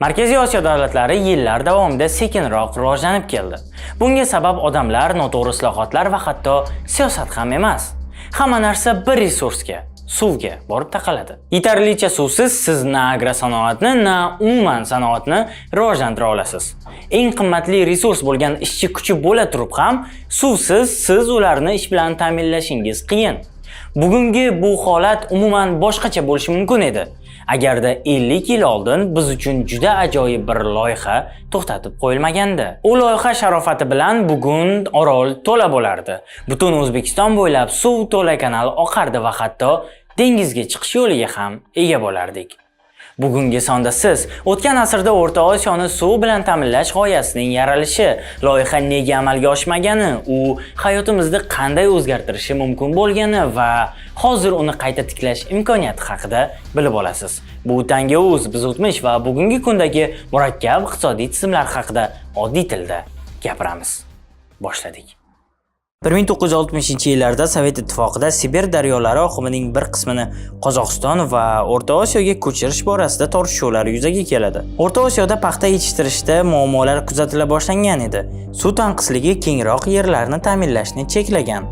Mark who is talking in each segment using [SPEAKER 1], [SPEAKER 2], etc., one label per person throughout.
[SPEAKER 1] Markaziy Osiyo davlatlari yillar davomida sekinroq rivojlanib keldi. Bunga sabab odamlar, noto'g'ri islohotlar va hatto siyosat ham emas. Hamma narsa bir resursga, suvga borib taqaladi. Yetarlicha suvsiz siz na agrosanoatni, na umuman sanoatni rivojlantira olasiz. Eng qimmatli resurs bo'lgan ishchi kuchi bo'la turib ham suvsiz siz ularni ish bilan ta'minlashingiz qiyin. Bugungi bu holat umuman boshqacha bo'lishi mumkin edi. Agarda 50 yil oldin biz uchun juda ajoyib bir loyiha to'xtatib qo'yilmagandi. U loyiha sharofati bilan bugun Orol to'la bo'lardi. Butun O'zbekiston bo'ylab suv to'la kanal oqardi va hatto dengizga chiqish yo'liga ham ega bo'lardik. Bugungi sonda siz o'tgan asrda O'rta Osiyoni suv bilan ta'minlash g'oyasining yaralishi, loyiha nega amalga oshmagani, u hayotimizni qanday o'zgartirishi mumkin bo'lgani va hozir uni qayta tiklash imkoniyati haqida bilib olasiz. Bu Tanga Uz, biz o'tmish va bugungi kundagi murakkab iqtisodiy tizimlar haqida oddiy tilda gapiramiz. Boshladik. 1960-yillarda Sovet ittifoqida Sibir daryolari oqimining bir qismini Qozog'iston va O'rta Osiyoga ko'chirish borasida tortishuvlar yuzaga keladi. O'rta Osiyoda paxta yetishtirishda muammolar kuzatila boshlangan edi. Suv tanqisligi kengroq yerlarni ta'minlashni cheklagan.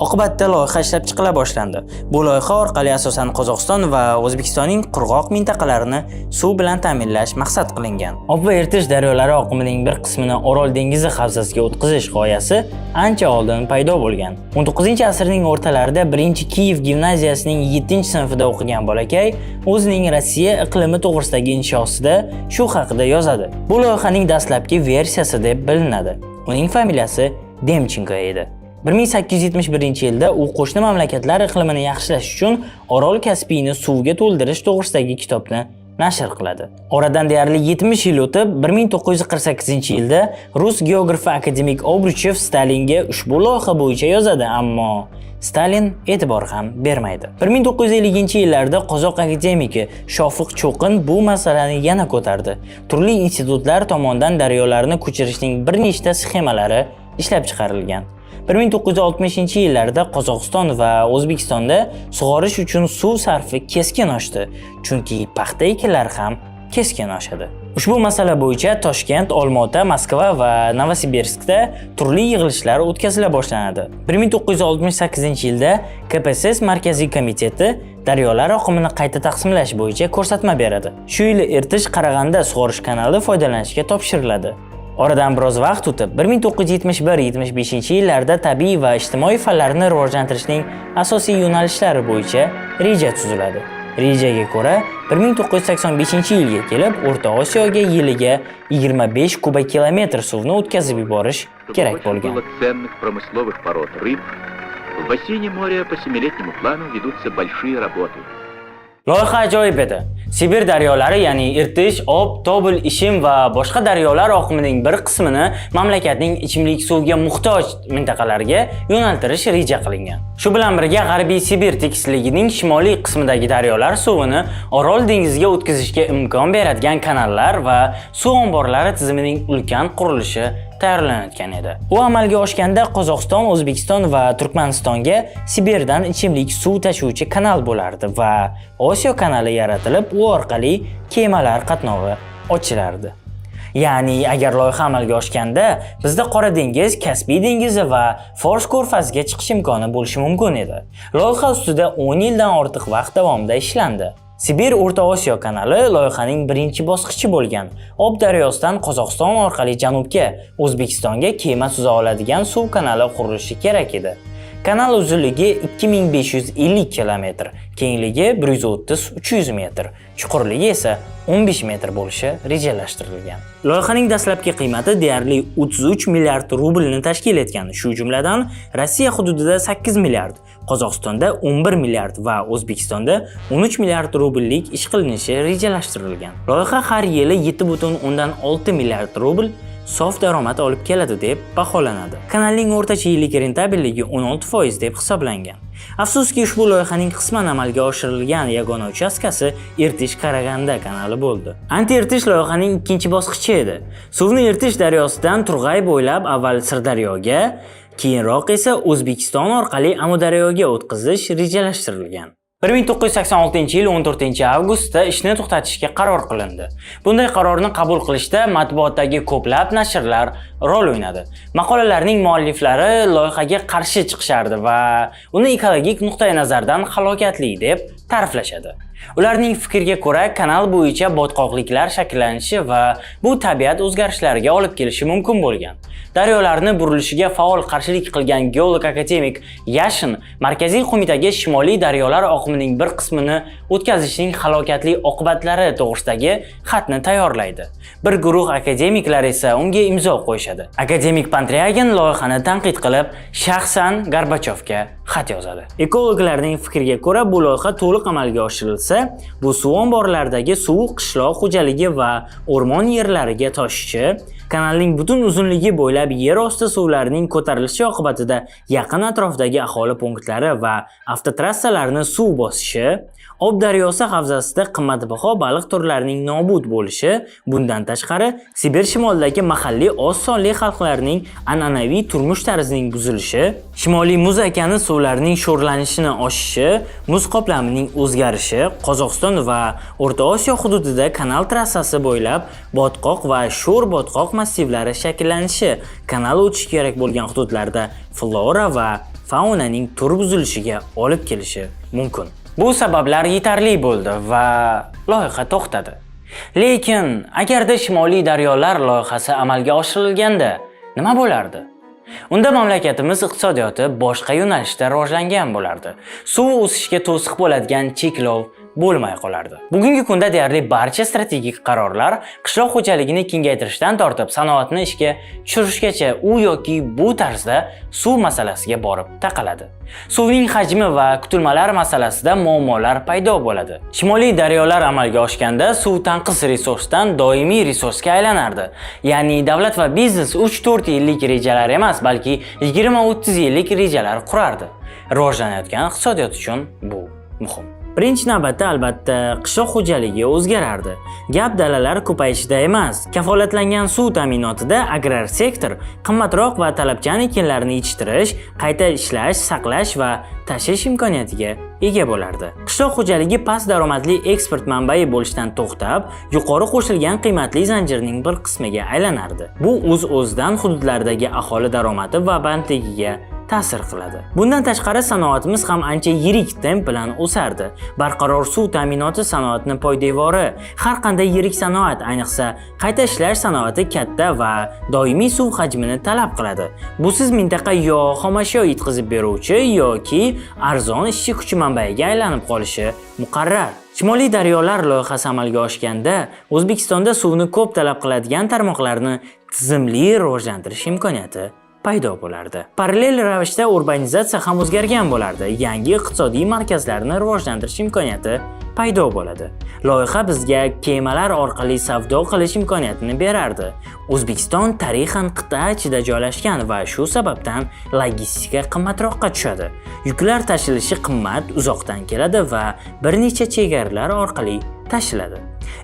[SPEAKER 1] Oqibatda loyiha ishlab chiqila boshlandi. Bu loyiha orqali asosan Qozog'iston va O'zbekistonning qirg'oq mintaqalarini suv bilan ta'minlash maqsad qilingan. Ob va Irtish daryolari oqimining bir qismini Orol dengizi havzasiga o'tkazish g'oyasi ancha oldin paydo bo'lgan. 19-asrning o'rtalarida 1-Kiyev gimnaziyasining 7-sinfida o'qigan bolakay o'zining Rossiya iqlimi to'g'risidagi inshosida shu haqida yozadi. Bu loyihaning dastlabki versiyasi deb bilinadi. Uning familiyasi Demchenko edi. 1871-yilda u qo'shni mamlakatlar iqlimini yaxshilash uchun Orol Kaspiyni suvga to'ldirish to'g'risidagi kitobni nashr qiladi. Oradan deyarli 70 yil o'tib, 1948-yilda Rus geografi akademik Obruchev Stalinga ushbu loyiha bo'yicha yozadi, ammo Stalin e'tibor ham bermaydi. 1950-yillarda qozoq akademiki Shofiq Cho'qin bu masalani yana ko'tardi. Turli institutlar tomonidan daryolarni ko'chirishning bir nechta sxemalari ishlab chiqarilgan. 1960-yillarda Qozog'iston va O'zbekistonda sug'orish uchun suv sarfi keskin oshdi, chunki paxta ekinlari ham keskin oshadi. Ushbu masala bo'yicha Toshkent, Olmaota, Moskva va Novosibirskda turli yig'ilishlar o'tkazila boshlanadi. 1968-yilda KPSS Markaziy komiteti daryolar oqimini qayta taqsimlash bo'yicha ko'rsatma beradi. Shu yili Irtish Qarag'anda sug'orish kanali foydalanishga topshiriladi. Oradan biroz vaqt o'tib, 1971-75-yillarda tabiiy va ijtimoiy fanlarni rivojlantirishning asosiy yo'nalishlari bo'yicha reja tuziladi. Rejaga ko'ra, 1985-yilga kelib, O'rta Osiyoga yiliga 25 kubokilometr suvni o'tkazib yuborish kerak bo'lgan.
[SPEAKER 2] В бассейне моря по 7-летнему плану ведутся большие работы.
[SPEAKER 1] Loyiha ajoyib edi. Sibir daryolari, ya'ni Irtish, Ob, Tobul, Ishim va boshqa daryolar oqimining bir qismini mamlakatning ichimlik suvga muhtoj mintaqalarga yo'naltirish reja qilingan. Shu bilan birga G'arbiy Sibir tekisligining shimoliy qismidagi daryolar suvini Orol dengiziga o'tkazishga imkon beradigan kanallar va suv omborlari tizimining ulkan qurilishi tayyorlanayotgan edi. U amalga oshganda Qozog'iston, O'zbekiston va Turkmanistonga Sibirdan ichimlik suv tashuvchi kanal bo'lardi va Osiyo kanali yaratilib, u orqali kemalar qatnovi ochilardi. Ya'ni agar loyiha amalga oshganda, bizda Qora dengiz, Kaspiy dengizi va Fors ko'rfaziga chiqish imkoni bo'lishi mumkin edi. Loyiha ustida 10 yildan ortiq vaqt davomida ishlandi. Sibir O'rta Osiyo kanali loyihaning birinchi bosqichi bo'lgan. Ob daryosidan Qozog'iston orqali janubga, O'zbekistonga kema suza oladigan suv kanali qurilishi kerak edi. Kanal uzunligi 2550 km, kengligi 130-300 metr, chuqurligi esa 15 metr bo'lishi rejalashtirilgan. Loyihaning dastlabki qiymati deyarli 33 milliard rublni tashkil etgan. Shu jumladan Rossiya hududida 8 milliard, Qozog'istonda 11 milliard va O'zbekistonda 13 milliard rubllik ish qilinishi rejalashtirilgan. Loyiha har yili 7,6 milliard rubl sof daromad olib keladi deb baholanadi. Kanalning o'rtacha yillik rentabelligi 16% deb hisoblangan. Afsuski, ushbu loyihaning qisman amalga oshirilgan yagona uchastkasi Irtish Qarag'anda kanali bo'ldi. Anti-Irtish loyihaning ikkinchi bosqichi edi. Suvni Irtish daryosidan Turg'ay bo'ylab avval Sirdaryoga, keyinroq esa O'zbekiston orqali Amudaryoga o'tkazish rejalashtirilgan. 1986-yil 14-avgustda ishni to'xtatishga qaror qilindi. Bunday qarorni qabul qilishda matbuotdagi ko'plab nashrlar rol o'ynadi. Maqolalarning mualliflari loyihaga qarshi chiqishardi va uni ekologik nuqtai nazardan halokatli deb ta'riflashadi. Ularning fikriga ko'ra, kanal bo'yicha botqoqliklar shakllanishi va bu tabiat o'zgarishlariga olib kelishi mumkin bo'lgan. Daryolarni burilishiga faol qarshilik qilgan geolog akademik Yashin Markaziy qo'mitaga Shimoliy daryolar oqimining bir qismini o'tkazishning halokatli oqibatlari to'g'risidagi xatni tayyorlaydi. Bir guruh akademiklar esa unga imzo qo'yishadi. Akademik Pantriagin loyihani tanqid qilib, shaxsan Gorbachyovga xat yozadi. Ekologlarning fikriga ko'ra, bu loyiha to'liq amalga oshirilsa, bu suv omborlaridagi suv qishloq xo'jaligi va o'rmon yerlariga toshishi, kanalning butun uzunligi bo'ylab yer osti suvlarining ko'tarilishi oqibatida yaqin atrofdagi aholi punktlari va avtotrassalarni suv bosishi, Ob daryosi havzasida qimmatbaho baliq turlarining nobud bo'lishi, bundan tashqari Sibir shimolidagi mahalliy oz sonli xalqlarning an'anaviy turmush tarzining buzilishi, Shimoliy muz okeani suvlarining sho'rlanishini oshishi, muz qoplamining o'zgarishi, Qozog'iston va O'rta Osiyo hududida kanal trassasi bo'ylab botqoq va sho'r botqoq massivlari shakllanishi, kanal o'tishi kerak bo'lgan hududlarda flora va faunaning tur buzilishiga olib kelishi mumkin. Bu sabablar yetarli bo'ldi va loyiha to'xtadi. Lekin agarda Shimoliy daryolar loyihasi amalga oshirilganda nima bo'lardi? Unda mamlakatimiz iqtisodiyoti boshqa yo'nalishda rivojlangan bo'lardi. Suv o'sishga to'siq bo'ladigan cheklov bo'lmay qolardi. Bugungi kunda deyarli barcha strategik qarorlar qishloq xo'jaligini kengaytirishdan tortib sanoatni ishga tushirishgacha u yoki bu tarzda suv masalasiga borib taqaladi. Suvning hajmi va kutilmalar masalasida muammolar paydo bo'ladi. Shimoliy daryolar amalga oshganda suv tanqis resursdan doimiy resursga aylanardi. Ya'ni davlat va biznes 3-4 yillik rejalar emas, balki 20-30 yillik rejalar qurardi. Rivojlanayotgan iqtisodiyot uchun bu muhim. Birinchi navbatda albatta qishloq xo'jaligi o'zgarardi. Gap dalalar ko'payishida emas, kafolatlangan suv ta'minotida agrar sektor qimmatroq va talabchan ekinlarni yetishtirish, qayta ishlash, saqlash va tashish imkoniyatiga ega bo'lardi. Qishloq xo'jaligi past daromadli eksport manbai bo'lishdan to'xtab, yuqori qo'shilgan qiymatli zanjirning bir qismiga aylanardi. Bu o'z-o'zidan hududlardagi aholi daromadi va bandligiga ta'sir qiladi. Bundan tashqari sanoatimiz ham ancha yirik temp bilan o'sardi. Barqaror suv ta'minoti sanoatni poydevori. Har qanday yirik sanoat, ayniqsa qayta ishlash sanoati katta va doimiy suv hajmini talab qiladi. Busiz mintaqa yo xomashyo yetkazib beruvchi yoki arzon ishchi kuchi manbaiga aylanib qolishi muqarrar. Shimoliy daryolar loyihasi amalga oshganda O'zbekistonda suvni ko'p talab qiladigan tarmoqlarni tizimli rivojlantirish imkoniyati paydo bo'lardi. Parallel ravishda urbanizatsiya ham o'zgargan bo'lardi. Yangi iqtisodiy markazlarni rivojlantirish imkoniyati paydo bo'ladi. Loyiha bizga kemalar orqali savdo qilish imkoniyatini berardi. O'zbekiston tarixan qit'a ichida joylashgan va shu sababdan logistika qimmatroqqa tushadi. Yuklar tashilishi qimmat, uzoqdan keladi va bir necha chegaralar orqali tashiladi.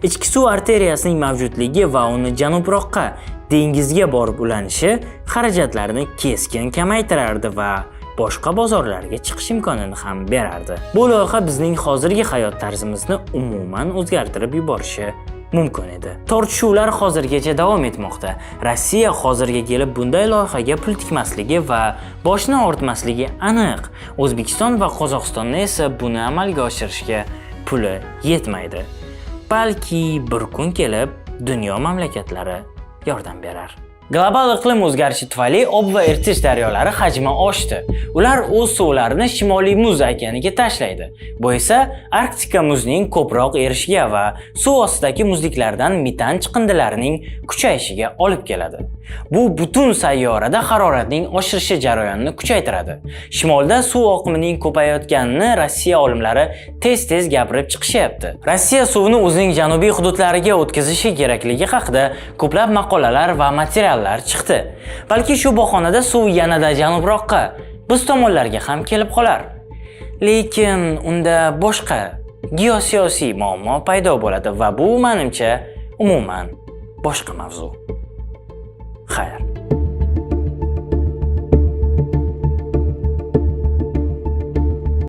[SPEAKER 1] Ichki suv arteriyasining mavjudligi va uni janubroqqa dengizga borib ulanishi xarajatlarni keskin kamaytirardi va boshqa bozorlarga chiqish imkonini ham berardi. Bu loyiha bizning hozirgi hayot tarzimizni umuman o'zgartirib yuborishi mumkin edi. Tortishuvlar hozirgacha davom etmoqda. Rossiya hozirga kelib bunday loyihaga pul tikmasligi va boshni ortmasligi aniq. O'zbekiston va Qozog'istonni esa buni amalga oshirishga puli yetmaydi. Balki bir kun kelib dunyo mamlakatlari yordam berar. Global iqlim o'zgarishi tufayli Ob va Irtish daryolari hajmi oshdi. Ular o'z suvlarini Shimoliy muz okeaniga tashlaydi. Bu esa Arktika muzining ko'proq erishiga va suv ostidagi muzliklardan metan chiqindilarining kuchayishiga olib keladi. Bu butun sayyorada haroratning oshirishi jarayonini kuchaytiradi. Shimolda suv oqimining ko'payayotganini Rossiya olimlari tez-tez gapirib chiqishyapti. Rossiya suvni o'zining janubiy hududlariga o'tkazishi kerakligi haqida ko'plab maqolalar va materiallar chiqdi. Balki shu bahonada suv yanada janubroqqa, biz tomonlarga ham kelib qolar. Lekin unda boshqa geosiyosiy muammo paydo bo'ladi va bu menimcha umuman boshqa mavzu. Xayr.